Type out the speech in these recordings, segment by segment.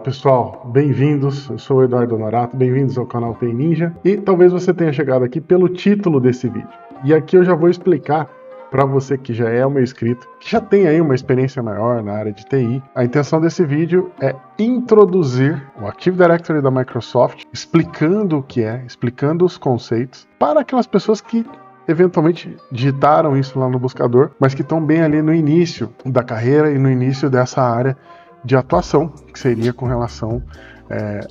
pessoal, bem-vindos, eu sou o Eduardo Honorato, bem-vindos ao canal TI Ninja e talvez você tenha chegado aqui pelo título desse vídeo. E aqui eu já vou explicar para você que já é o meu inscrito, que já tem aí uma experiência maior na área de TI. A intenção desse vídeo é introduzir o Active Directory da Microsoft, explicando o que é, explicando os conceitos, para aquelas pessoas que eventualmente digitaram isso lá no buscador, mas que estão bem ali no início da carreira e no início dessa área de atuação, que seria com relação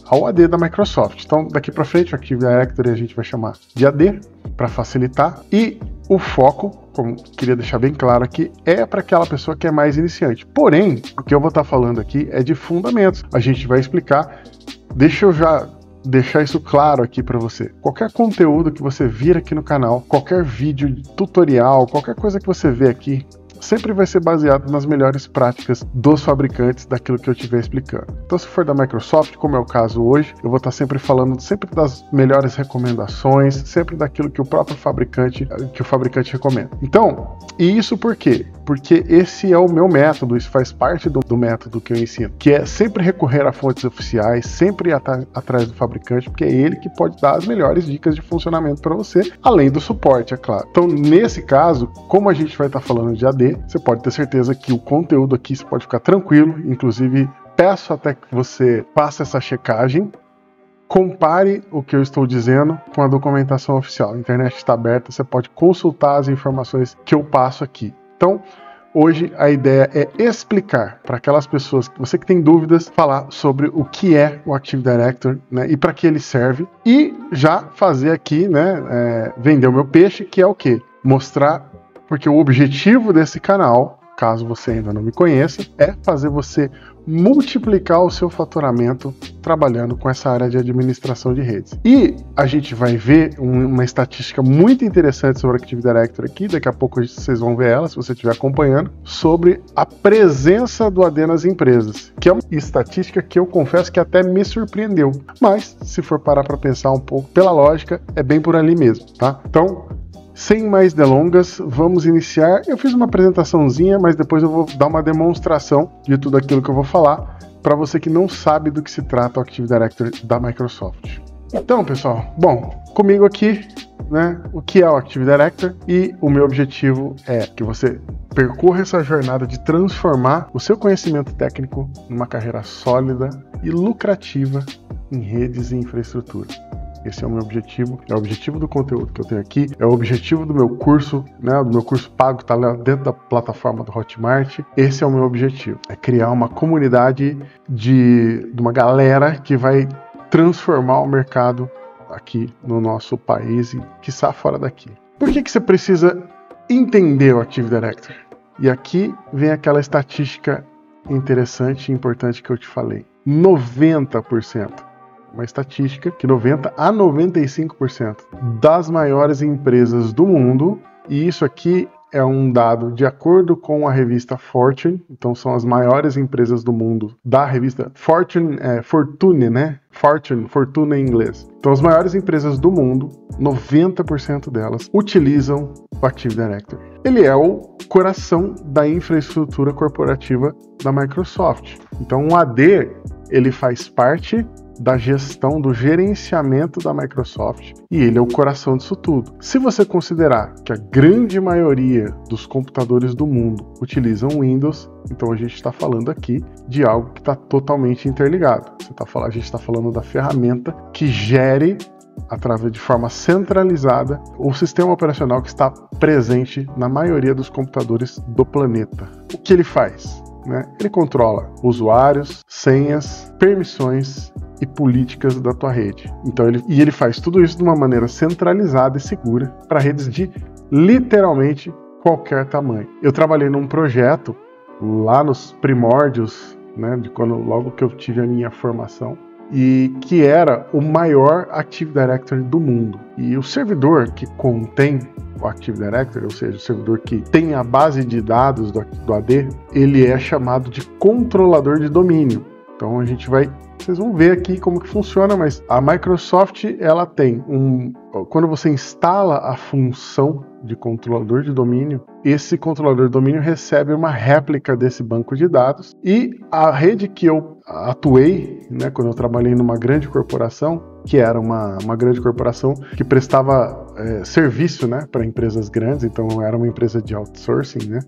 ao AD da Microsoft. Então, daqui para frente, o Active Directory a gente vai chamar de AD, para facilitar, e o foco, como queria deixar bem claro aqui, é para aquela pessoa que é mais iniciante. Porém, o que eu vou estar falando aqui é de fundamentos. A gente vai explicar, deixa eu já deixar isso claro aqui para você. Qualquer conteúdo que você vir aqui no canal, qualquer vídeo tutorial, qualquer coisa que você vê aqui, sempre vai ser baseado nas melhores práticas dos fabricantes daquilo que eu estiver explicando. Então, se for da Microsoft, como é o caso hoje, eu vou estar sempre falando das melhores recomendações, sempre daquilo que o próprio fabricante, recomenda. Então, e isso por quê? Porque esse é o meu método, isso faz parte do método que eu ensino, que é sempre recorrer a fontes oficiais, sempre ir atrás do fabricante, porque é ele que pode dar as melhores dicas de funcionamento para você, além do suporte, é claro. Então, nesse caso, como a gente vai estar falando de AD, você pode ter certeza que o conteúdo aqui você pode ficar tranquilo, inclusive peço até que você faça essa checagem, compare o que eu estou dizendo com a documentação oficial. A internet está aberta, você pode consultar as informações que eu passo aqui. Então, hoje a ideia é explicar para aquelas pessoas, você que tem dúvidas, falar sobre o que é o Active Directory, né, e para que ele serve, e já fazer aqui, né, vender o meu peixe, que é o quê? Mostrar, porque o objetivo desse canal, caso você ainda não me conheça, é fazer você multiplicar o seu faturamento trabalhando com essa área de administração de redes. E a gente vai ver uma estatística muito interessante sobre o Active Directory aqui, daqui a pouco vocês vão ver ela, se você estiver acompanhando, sobre a presença do AD nas empresas, que é uma estatística que eu confesso que até me surpreendeu, mas se for parar para pensar um pouco, pela lógica, é bem por ali mesmo, tá? Então, sem mais delongas, vamos iniciar. Eu fiz uma apresentaçãozinha, mas depois eu vou dar uma demonstração de tudo aquilo que eu vou falar para você que não sabe do que se trata o Active Directory da Microsoft. Então, pessoal, bom, comigo aqui, né, o que é o Active Directory, e o meu objetivo é que você percorra essa jornada de transformar o seu conhecimento técnico numa carreira sólida e lucrativa em redes e infraestrutura. Esse é o meu objetivo, é o objetivo do conteúdo que eu tenho aqui, é o objetivo do meu curso, né, do meu curso pago que está lá dentro da plataforma do Hotmart. Esse é o meu objetivo, é criar uma comunidade de uma galera que vai transformar o mercado aqui no nosso país e quiçá fora daqui. Por que você precisa entender o Active Directory? E aqui vem aquela estatística interessante e importante que eu te falei. 90%. Uma estatística que 90 a 95% das maiores empresas do mundo, e isso aqui é um dado de acordo com a revista Fortune, então são as maiores empresas do mundo da revista Fortune, Fortune, né? Fortune em inglês. Então as maiores empresas do mundo, 90% delas utilizam o Active Directory. Ele é o coração da infraestrutura corporativa da Microsoft. Então o AD, ele faz parte da gestão, do gerenciamento da Microsoft, e ele é o coração disso tudo. Se você considerar que a grande maioria dos computadores do mundo utilizam Windows, então a gente está falando aqui de algo que está totalmente interligado. A gente está falando da ferramenta que gere, através de forma centralizada, o sistema operacional que está presente na maioria dos computadores do planeta. O que ele faz? Ele controla usuários, senhas, permissões e políticas da tua rede. Então ele faz tudo isso de uma maneira centralizada e segura para redes de literalmente qualquer tamanho. Eu trabalhei num projeto lá nos primórdios, né, logo que eu tive a minha formação, e que era o maior Active Directory do mundo. E o servidor que contém o Active Directory, ou seja, o servidor que tem a base de dados do AD, ele é chamado de controlador de domínio. Então a gente vai Vocês vão ver aqui como que funciona, mas a Microsoft, ela tem quando você instala a função de controlador de domínio, esse controlador de domínio recebe uma réplica desse banco de dados, e a rede que eu atuei, né, quando eu trabalhei numa grande corporação, que era uma grande corporação que prestava serviço, né, para empresas grandes, então era uma empresa de outsourcing, né,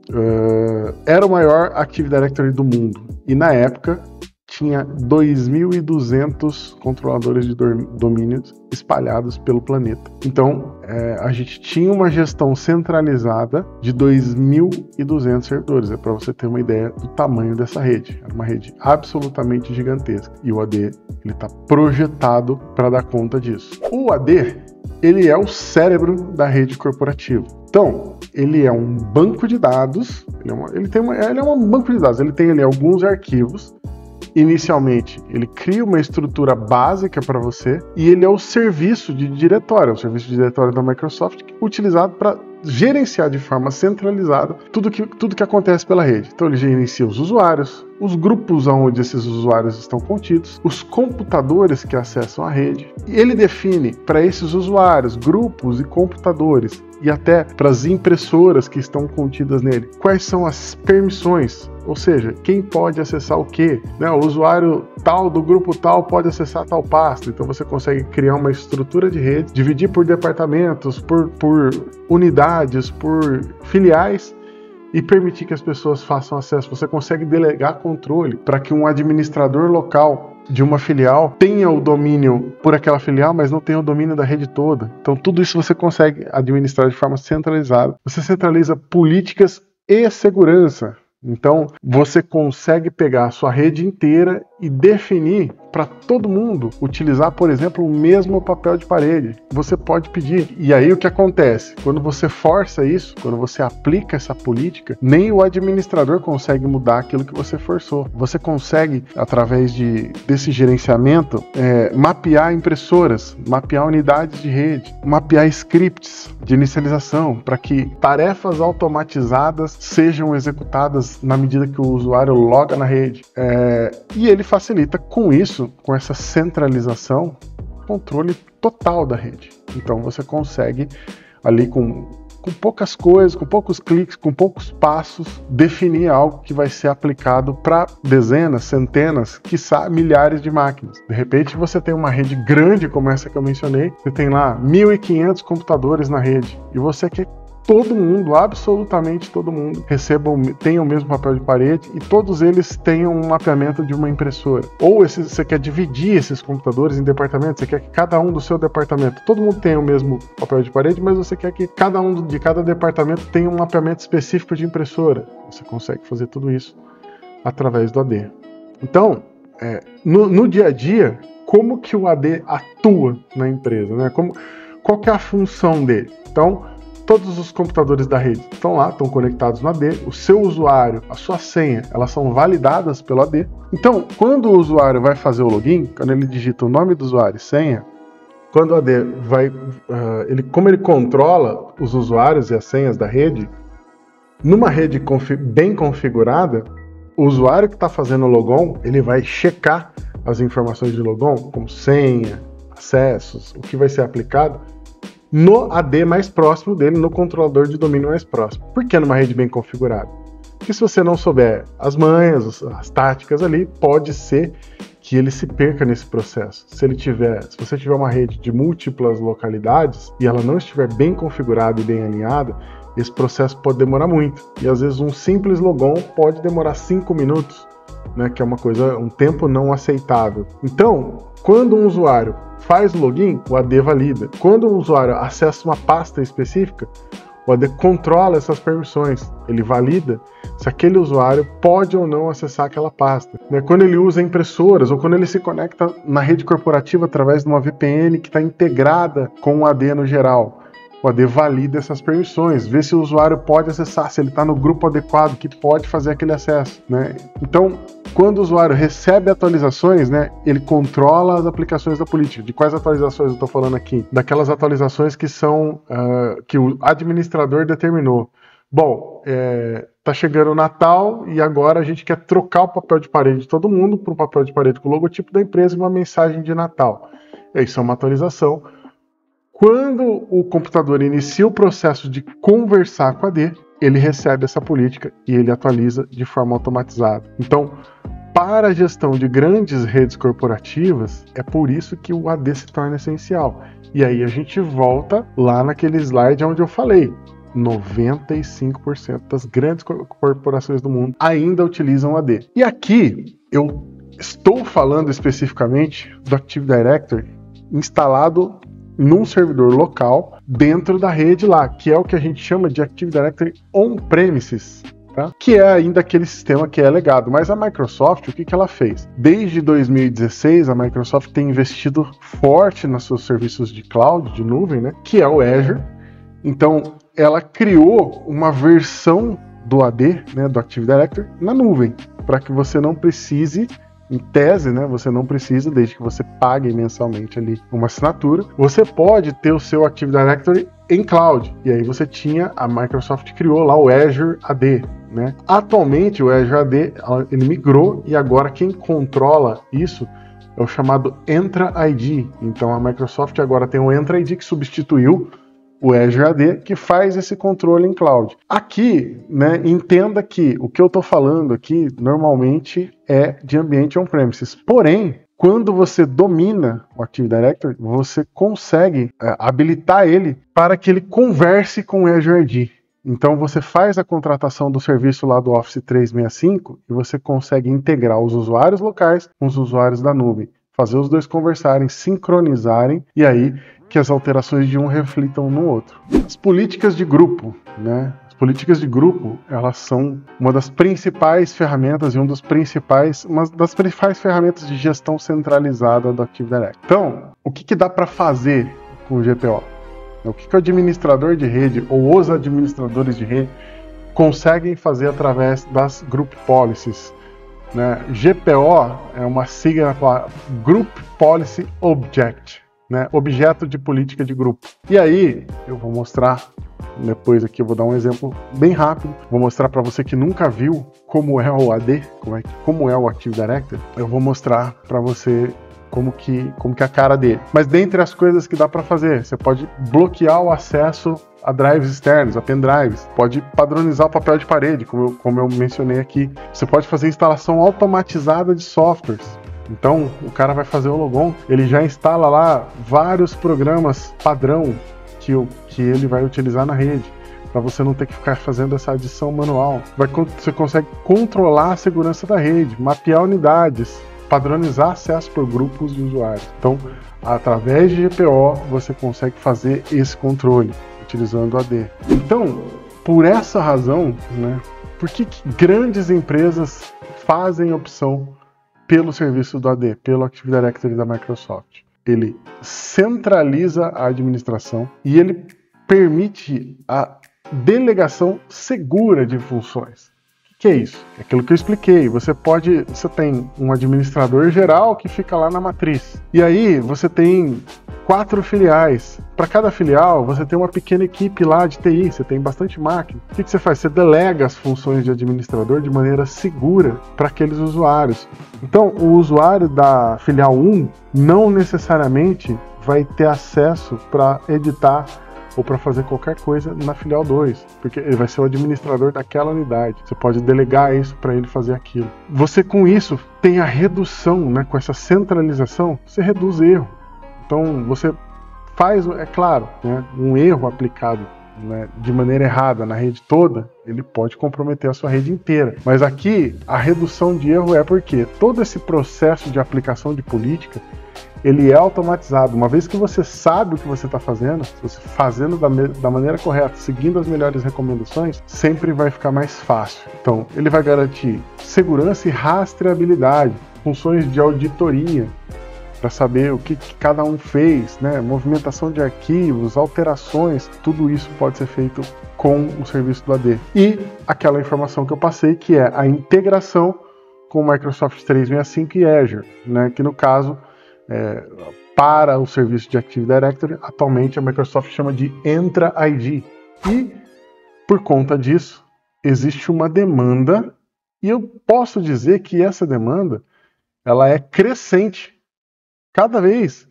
era o maior Active Directory do mundo, e na época tinha 2.200 controladores de domínios espalhados pelo planeta. Então, a gente tinha uma gestão centralizada de 2.200 servidores. É para você ter uma ideia do tamanho dessa rede. Era uma rede absolutamente gigantesca. E o AD está projetado para dar conta disso. O AD, ele é o cérebro da rede corporativa. Então, ele é um banco de dados. Ele é um banco de dados. Ele tem ali alguns arquivos. Inicialmente, ele cria uma estrutura básica para você, e ele é o serviço de diretório, da Microsoft, utilizado para gerenciar de forma centralizada tudo que acontece pela rede. Então ele gerencia os usuários, os grupos onde esses usuários estão contidos, os computadores que acessam a rede, e ele define para esses usuários, grupos e computadores, e até para as impressoras que estão contidas nele, quais são as permissões, ou seja, quem pode acessar o quê, né? O usuário tal do grupo tal pode acessar tal pasta. Então você consegue criar uma estrutura de rede, dividir por departamentos, por unidades, por filiais, e permitir que as pessoas façam acesso. Você consegue delegar controle para que um administrador local de uma filial tenha o domínio por aquela filial, mas não tenha o domínio da rede toda. Então tudo isso você consegue administrar de forma centralizada. Você centraliza políticas e segurança. Então você consegue pegar a sua rede inteira e definir para todo mundo utilizar, por exemplo, o mesmo papel de parede. Você pode pedir. E aí o que acontece? Quando você força isso, quando você aplica essa política, nem o administrador consegue mudar aquilo que você forçou. Você consegue, através desse gerenciamento, mapear impressoras, mapear unidades de rede, mapear scripts de inicialização para que tarefas automatizadas sejam executadas na medida que o usuário loga na rede. E ele facilita com isso, com essa centralização, controle total da rede. Então você consegue ali com poucas coisas, com poucos cliques, com poucos passos, definir algo que vai ser aplicado para dezenas, centenas, quiçá milhares de máquinas. De repente você tem uma rede grande como essa que eu mencionei, você tem lá 1.500 computadores na rede, e você quer todo mundo, absolutamente todo mundo, tenha o mesmo papel de parede e todos eles tenham um mapeamento de uma impressora. Ou você quer dividir esses computadores em departamentos, você quer que cada um do seu departamento, todo mundo tenha o mesmo papel de parede, mas você quer que cada um de cada departamento tenha um mapeamento específico de impressora. Você consegue fazer tudo isso através do AD. Então, no dia a dia, como que o AD atua na empresa, né? Qual que é a função dele? Então, todos os computadores da rede estão lá, estão conectados no AD, o seu usuário, a sua senha, elas são validadas pelo AD. Então, quando o usuário vai fazer o login, quando ele digita o nome do usuário e senha, quando o AD como ele controla os usuários e as senhas da rede, numa rede bem configurada, o usuário que está fazendo o logon, ele vai checar as informações de logon, como senha, acessos, o que vai ser aplicado, no AD mais próximo dele, no controlador de domínio mais próximo. Por que numa rede bem configurada? Porque se você não souber as manhas, as táticas ali, pode ser que ele se perca nesse processo. Se você tiver uma rede de múltiplas localidades e ela não estiver bem configurada e bem alinhada, esse processo pode demorar muito. E às vezes um simples logon pode demorar 5 minutos, né, que é um tempo não aceitável. Então, quando um usuário faz o login, o AD valida. Quando o usuário acessa uma pasta específica, o AD controla essas permissões. Ele valida se aquele usuário pode ou não acessar aquela pasta. Quando ele usa impressoras ou quando ele se conecta na rede corporativa através de uma VPN que está integrada com o AD no geral, o AD valida essas permissões, vê se o usuário pode acessar, se ele está no grupo adequado que pode fazer aquele acesso, né? Então, quando o usuário recebe atualizações, né, ele controla as aplicações da política. De quais atualizações eu estou falando aqui? Daquelas atualizações que são que o administrador determinou. Bom, tá chegando o Natal e agora a gente quer trocar o papel de parede de todo mundo para um papel de parede com o logotipo da empresa e uma mensagem de Natal. Isso é uma atualização. Quando o computador inicia o processo de conversar com a AD, ele recebe essa política e ele atualiza de forma automatizada. Então, para a gestão de grandes redes corporativas, é por isso que o AD se torna essencial. E aí a gente volta lá naquele slide onde eu falei. 95% das grandes corporações do mundo ainda utilizam AD. E aqui eu estou falando especificamente do Active Directory instalado num servidor local dentro da rede lá, que é o que a gente chama de Active Directory on-premises. Tá? Que é ainda aquele sistema que é legado. Mas a Microsoft, o que ela fez? Desde 2016, a Microsoft tem investido forte nos seus serviços de cloud, de nuvem, né? Que é o Azure. Então, ela criou uma versão do AD, né, do Active Directory, na nuvem, para que você não precise, em tese, né, você não precisa, desde que você pague mensalmente ali uma assinatura, você pode ter o seu Active Directory em cloud. E aí a Microsoft criou lá o Azure AD, né? Atualmente o Azure AD, ele migrou e agora quem controla isso é o chamado Entra ID. Então a Microsoft agora tem o Entra ID que substituiu o Azure AD, que faz esse controle em cloud. Aqui, né, entenda que o que eu estou falando aqui normalmente é de ambiente on-premises. Porém, quando você domina o Active Directory, você consegue habilitar ele para que ele converse com o Azure AD. Então você faz a contratação do serviço lá do Office 365 e você consegue integrar os usuários locais com os usuários da nuvem, fazer os dois conversarem, sincronizarem e aí que as alterações de um reflitam no outro. As políticas de grupo, né? As políticas de grupo, elas são uma das principais ferramentas e uma das principais ferramentas de gestão centralizada do Active Directory. Então, o que dá para fazer com o GPO? O que o administrador de rede ou os administradores de rede conseguem fazer através das Group Policies, né? GPO é uma sigla para Group Policy Object, né? Objeto de política de grupo. E aí, eu vou mostrar, depois aqui eu vou dar um exemplo bem rápido, vou mostrar para você que nunca viu como é o AD, como é o Active Directory, eu vou mostrar para você como que é a cara dele. Mas dentre as coisas que dá para fazer, você pode bloquear o acesso a drives externos, a pendrives, pode padronizar o papel de parede, como eu mencionei aqui. Você pode fazer instalação automatizada de softwares. Então, o cara vai fazer o logon, ele já instala lá vários programas padrão que ele vai utilizar na rede, para você não ter que ficar fazendo essa adição manual. Você consegue controlar a segurança da rede, mapear unidades, padronizar acesso por grupos de usuários. Então, através de GPO, você consegue fazer esse controle, utilizando o AD. Então, por essa razão, né, por que grandes empresas fazem opção pelo serviço do AD, pelo Active Directory da Microsoft? Ele centraliza a administração e ele permite a delegação segura de funções. O que é isso? É aquilo que eu expliquei. Você tem um administrador geral que fica lá na matriz. E aí você tem 4 filiais. Para cada filial, você tem uma pequena equipe lá de TI, você tem bastante máquina. O que você faz? Você delega as funções de administrador de maneira segura para aqueles usuários. Então, o usuário da filial 1 não necessariamente vai ter acesso para editar ou para fazer qualquer coisa na filial 2, porque ele vai ser o administrador daquela unidade. Você pode delegar isso para ele fazer aquilo. Você, com isso, tem a redução, né, com essa centralização, você reduz erro. Então, você faz, é claro, né, um erro aplicado, né, de maneira errada na rede toda, ele pode comprometer a sua rede inteira. Mas aqui, a redução de erro é porque todo esse processo de aplicação de política, ele é automatizado. Uma vez que você sabe o que você está fazendo, se você fazendo da maneira correta, seguindo as melhores recomendações, sempre vai ficar mais fácil. Então, ele vai garantir segurança e rastreabilidade, funções de auditoria, para saber o que cada um fez, né? Movimentação de arquivos, alterações, tudo isso pode ser feito com o serviço do AD. E aquela informação que eu passei, que é a integração com o Microsoft 365 e Azure, né? Que no caso, para o serviço de Active Directory, atualmente a Microsoft chama de Entra ID. E, por conta disso, existe uma demanda, e eu posso dizer que essa demanda ela é crescente. Cada vez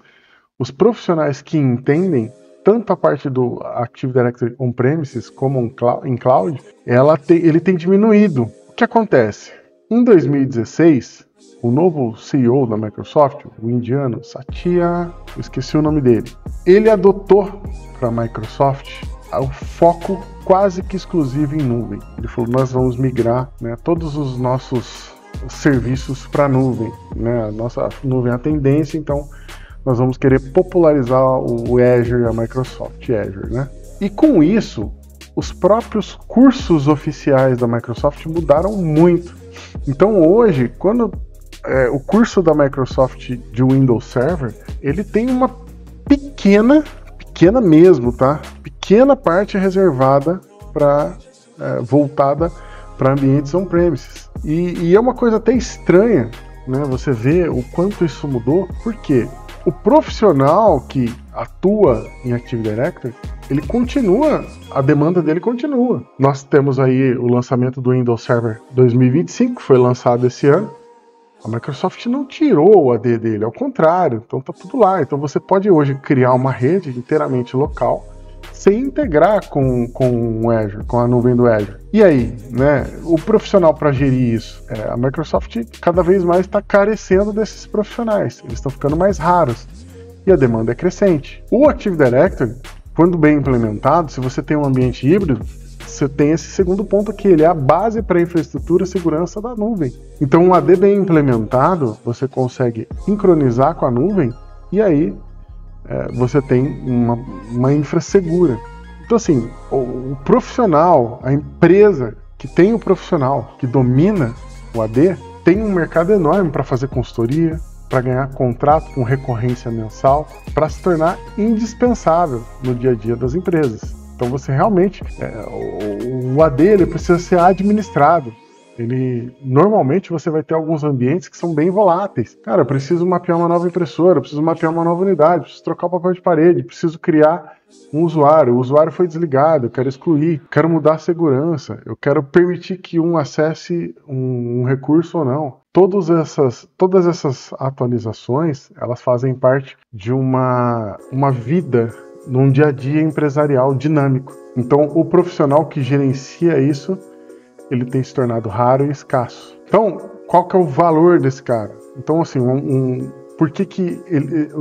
os profissionais que entendem tanto a parte do Active Directory on-premises como em cloud, ele tem diminuído. O que acontece? Em 2016, o novo CEO da Microsoft, o indiano Satya, eu esqueci o nome dele, ele adotou para a Microsoft o foco quase que exclusivo em nuvem. Ele falou, nós vamos migrar, né, todos os nossos serviços para a nuvem, né, a nossa nuvem é a tendência, então nós vamos querer popularizar o Azure, a Microsoft Azure, né? E com isso, os próprios cursos oficiais da Microsoft mudaram muito. Então hoje, quando o curso da Microsoft de Windows Server, ele tem uma pequena mesmo, tá? Pequena parte reservada para voltada para ambientes on-premises. E é uma coisa até estranha, né? Você vê o quanto isso mudou, porque o profissional que atua em Active Directory, ele continua, a demanda dele continua. Nós temos aí o lançamento do Windows Server 2025, que foi lançado esse ano. A Microsoft não tirou o AD dele, ao contrário, então tá tudo lá. Então você pode hoje criar uma rede inteiramente local, sem integrar com o Azure, com a nuvem do Azure. E aí, né, o profissional para gerir isso? A Microsoft cada vez mais está carecendo desses profissionais, eles estão ficando mais raros e a demanda é crescente. O Active Directory, quando bem implementado, se você tem um ambiente híbrido, você tem esse segundo ponto aqui, ele é a base para a infraestrutura e segurança da nuvem. Então um AD bem implementado, você consegue sincronizar com a nuvem e aí você tem uma infra segura. Então assim, o profissional, a empresa que tem o profissional que domina o AD, tem um mercado enorme para fazer consultoria, para ganhar contrato com recorrência mensal, para se tornar indispensável no dia a dia das empresas. Então você realmente, o AD ele precisa ser administrado. Normalmente você vai ter alguns ambientes que são bem voláteis. Cara, eu preciso mapear uma nova impressora, eu preciso mapear uma nova unidade, preciso trocar o papel de parede, preciso criar um usuário. O usuário foi desligado, eu quero excluir, quero mudar a segurança, eu quero permitir que um acesse um recurso ou não. Todas essas atualizações, elas fazem parte de uma vida num dia a dia empresarial dinâmico. Então o profissional que gerencia isso, ele tem se tornado raro e escasso. Então, qual que é o valor desse cara? Então, assim, por que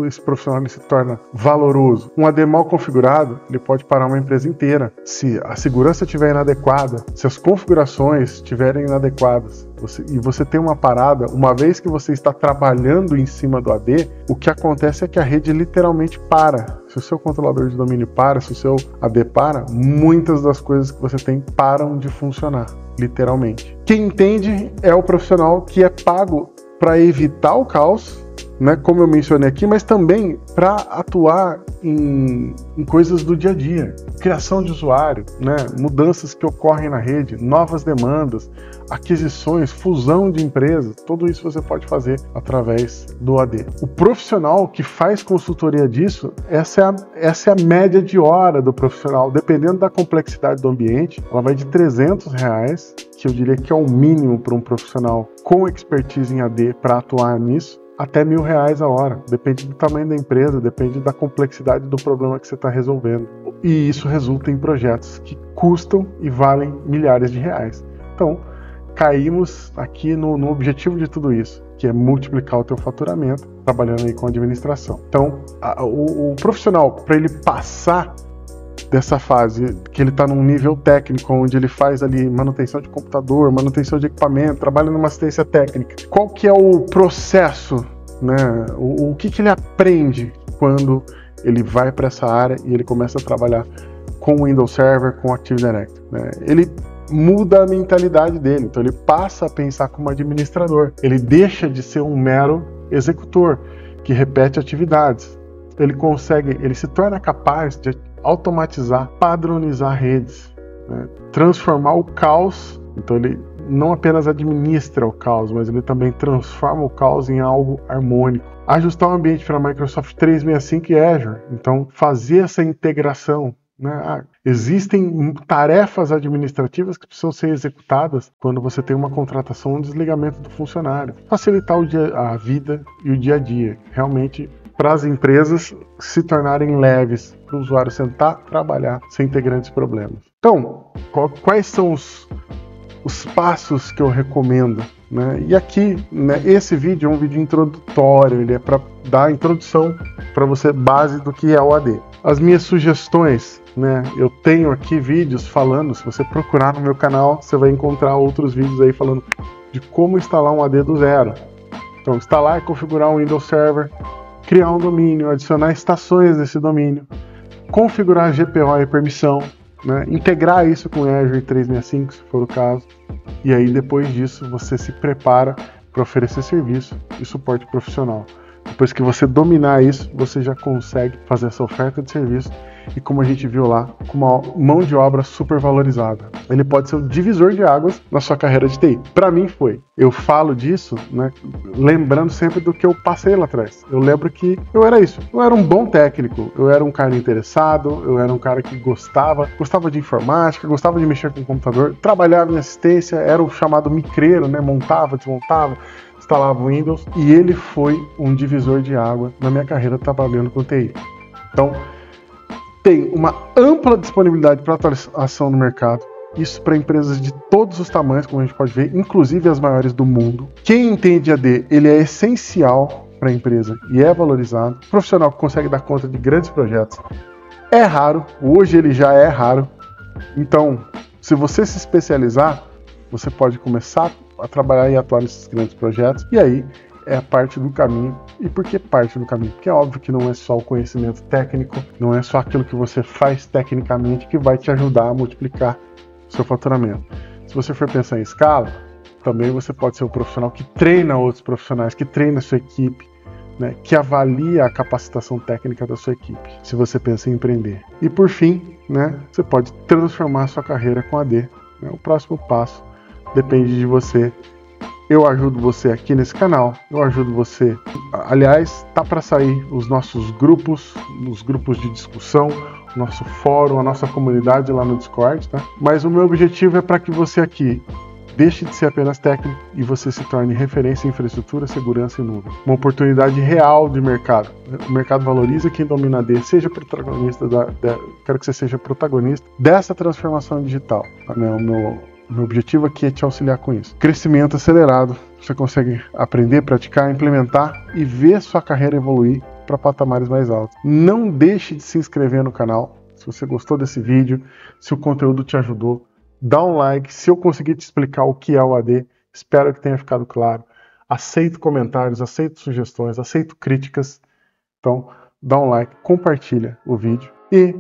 esse profissional se torna valoroso? Um AD mal configurado, ele pode parar uma empresa inteira. Se a segurança estiver inadequada, se as configurações estiverem inadequadas, e você tem uma parada, uma vez que você está trabalhando em cima do AD, o que acontece é que a rede literalmente para. Se o seu controlador de domínio para, se o seu AD para, muitas das coisas que você tem param de funcionar, literalmente. Quem entende é o profissional que é pago para evitar o caos, né, como eu mencionei aqui, mas também para atuar em coisas do dia a dia, criação de usuário, né, mudanças que ocorrem na rede, novas demandas, aquisições, fusão de empresas, tudo isso você pode fazer através do AD. O profissional que faz consultoria disso, essa é a média de hora do profissional, dependendo da complexidade do ambiente, ela vai de R$300, que eu diria que é o mínimo para um profissional com expertise em AD para atuar nisso, até R$1.000 a hora. Depende do tamanho da empresa, depende da complexidade do problema que você está resolvendo. E isso resulta em projetos que custam e valem milhares de reais. Então, caímos aqui no objetivo de tudo isso, que é multiplicar o teu faturamento, trabalhando aí com administração. Então, o profissional, para ele passar dessa fase, que ele está num nível técnico, onde ele faz ali manutenção de computador, manutenção de equipamento, trabalha numa assistência técnica. Qual que é o processo, né? O que ele aprende quando ele vai para essa área e ele começa a trabalhar com o Windows Server, com o Active Directory, né? Ele muda a mentalidade dele, então ele passa a pensar como administrador, ele deixa de ser um mero executor que repete atividades. Ele se torna capaz de automatizar, padronizar redes, né? Transformar o caos. Então ele não apenas administra o caos, mas ele também transforma o caos em algo harmônico. Ajustar o ambiente para Microsoft 365 e Azure, então fazer essa integração, né? Existem tarefas administrativas que precisam ser executadas quando você tem uma contratação ou um desligamento do funcionário. Facilitar a vida e o dia a dia. Realmente, para as empresas se tornarem leves, para o usuário sentar, trabalhar sem ter grandes problemas. Então, quais são os passos que eu recomendo, né? E aqui, né, esse vídeo é um vídeo introdutório, ele é para dar a introdução para você, base do que é o AD. As minhas sugestões, né, eu tenho aqui vídeos falando, se você procurar no meu canal, você vai encontrar outros vídeos aí falando de como instalar um AD do zero. Então, instalar e configurar um Windows Server, criar um domínio, adicionar estações nesse domínio, configurar GPO e permissão, né, integrar isso com Azure 365, se for o caso, e aí depois disso você se prepara para oferecer serviço e suporte profissional. Depois que você dominar isso, você já consegue fazer essa oferta de serviço e, como a gente viu lá, com uma mão de obra super valorizada. Ele pode ser um divisor de águas na sua carreira de TI. Para mim foi. Eu falo disso, né, lembrando sempre do que eu passei lá atrás. Eu lembro que eu era isso. Eu era um bom técnico, eu era um cara interessado, eu era um cara que gostava de informática, gostava de mexer com o computador, trabalhava em assistência, era o chamado micreiro, né, montava, desmontava, instalava o Windows, e ele foi um divisor de água na minha carreira trabalhando com TI. Então, tem uma ampla disponibilidade para atualização no mercado, isso para empresas de todos os tamanhos, como a gente pode ver, inclusive as maiores do mundo. Quem entende AD, ele é essencial para a empresa e é valorizado. O profissional que consegue dar conta de grandes projetos é raro, hoje ele já é raro. Então, se você se especializar, você pode começar a trabalhar e atuar nesses grandes projetos, e aí é a parte do caminho. E por que parte do caminho? Porque é óbvio que não é só o conhecimento técnico, não é só aquilo que você faz tecnicamente que vai te ajudar a multiplicar o seu faturamento. Se você for pensar em escala, também você pode ser um profissional que treina outros profissionais, que treina a sua equipe, né, que avalia a capacitação técnica da sua equipe, se você pensa em empreender. E por fim, né, você pode transformar a sua carreira com AD. Né? O próximo passo depende de você. Eu ajudo você aqui nesse canal, eu ajudo você. Aliás, tá para sair os nossos grupos, os grupos de discussão, o nosso fórum, a nossa comunidade lá no Discord, tá? Mas o meu objetivo é para que você aqui deixe de ser apenas técnico e você se torne referência em infraestrutura, segurança e nuvem. Uma oportunidade real de mercado. O mercado valoriza quem domina AD, seja protagonista quero que você seja protagonista dessa transformação digital. Tá? Meu objetivo aqui é te auxiliar com isso. Crescimento acelerado, você consegue aprender, praticar, implementar e ver sua carreira evoluir para patamares mais altos. Não deixe de se inscrever no canal. Se você gostou desse vídeo, se o conteúdo te ajudou, dá um like. Se eu conseguir te explicar o que é o AD, espero que tenha ficado claro. Aceito comentários, aceito sugestões, aceito críticas. Então, dá um like, compartilha o vídeo e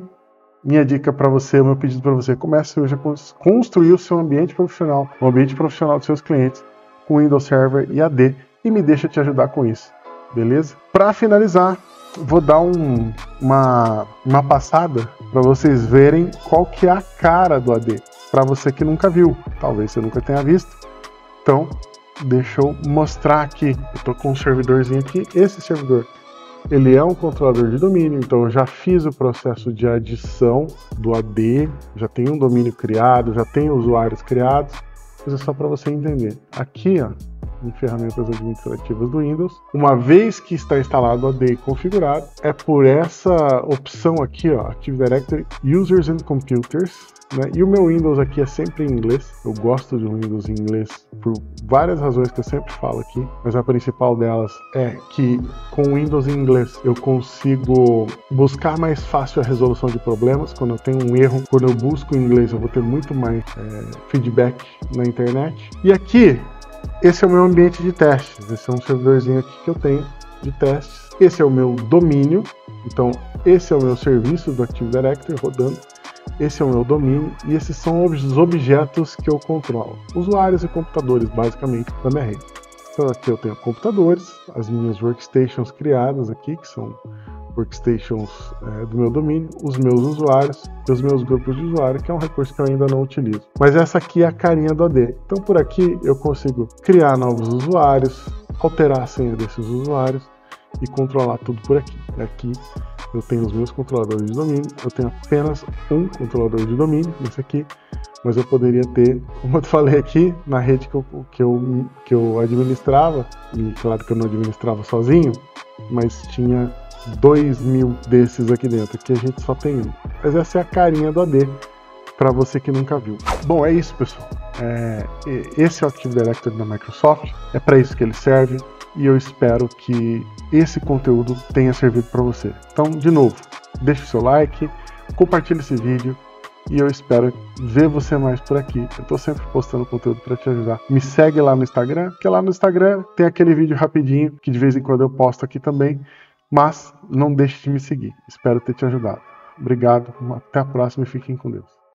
minha dica para você, o meu pedido para você, comece hoje a construir o seu ambiente profissional, o ambiente profissional dos seus clientes com Windows Server e AD e me deixa te ajudar com isso, beleza? Para finalizar, vou dar uma passada para vocês verem qual que é a cara do AD, para você que nunca viu, talvez você nunca tenha visto. Então, deixa eu mostrar aqui, eu estou com um servidorzinho aqui, esse servidor ele é um controlador de domínio, então eu já fiz o processo de adição do AD, já tem um domínio criado, já tem usuários criados, mas é só para você entender. Aqui, ó, em ferramentas administrativas do Windows, uma vez que está instalado o AD configurado, é por essa opção aqui, ó, Active Directory Users and Computers, né? E o meu Windows aqui é sempre em inglês. Eu gosto de um Windows em inglês por várias razões que eu sempre falo aqui, mas a principal delas é que com o Windows em inglês eu consigo buscar mais fácil a resolução de problemas. Quando eu tenho um erro, quando eu busco em inglês eu vou ter muito mais feedback na internet. E aqui, esse é o meu ambiente de testes. Esse é um servidorzinho aqui que eu tenho de testes. Esse é o meu domínio, então esse é o meu serviço do Active Directory rodando. Esse é o meu domínio e esses são os objetos que eu controlo. Usuários e computadores, basicamente, da minha rede. Então aqui eu tenho computadores, as minhas workstations criadas aqui, que são workstations do meu domínio, os meus usuários e os meus grupos de usuário, que é um recurso que eu ainda não utilizo. Mas essa aqui é a carinha do AD. Então por aqui eu consigo criar novos usuários, alterar a senha desses usuários e controlar tudo por aqui. Aqui eu tenho os meus controladores de domínio, eu tenho apenas um controlador de domínio, esse aqui, mas eu poderia ter, como eu falei aqui, na rede que eu administrava, e claro que eu não administrava sozinho, mas tinha 2.000 desses aqui dentro, aqui a gente só tem um. Mas essa é a carinha do AD, para você que nunca viu. Bom, é isso, pessoal. Esse é o Active Directory da Microsoft, é para isso que ele serve, e eu espero que esse conteúdo tenha servido para você. Então, de novo, deixe o seu like, compartilhe esse vídeo, e eu espero ver você mais por aqui. Eu estou sempre postando conteúdo para te ajudar. Me segue lá no Instagram, porque lá no Instagram tem aquele vídeo rapidinho, que de vez em quando eu posto aqui também, mas não deixe de me seguir. Espero ter te ajudado. Obrigado, até a próxima e fiquem com Deus.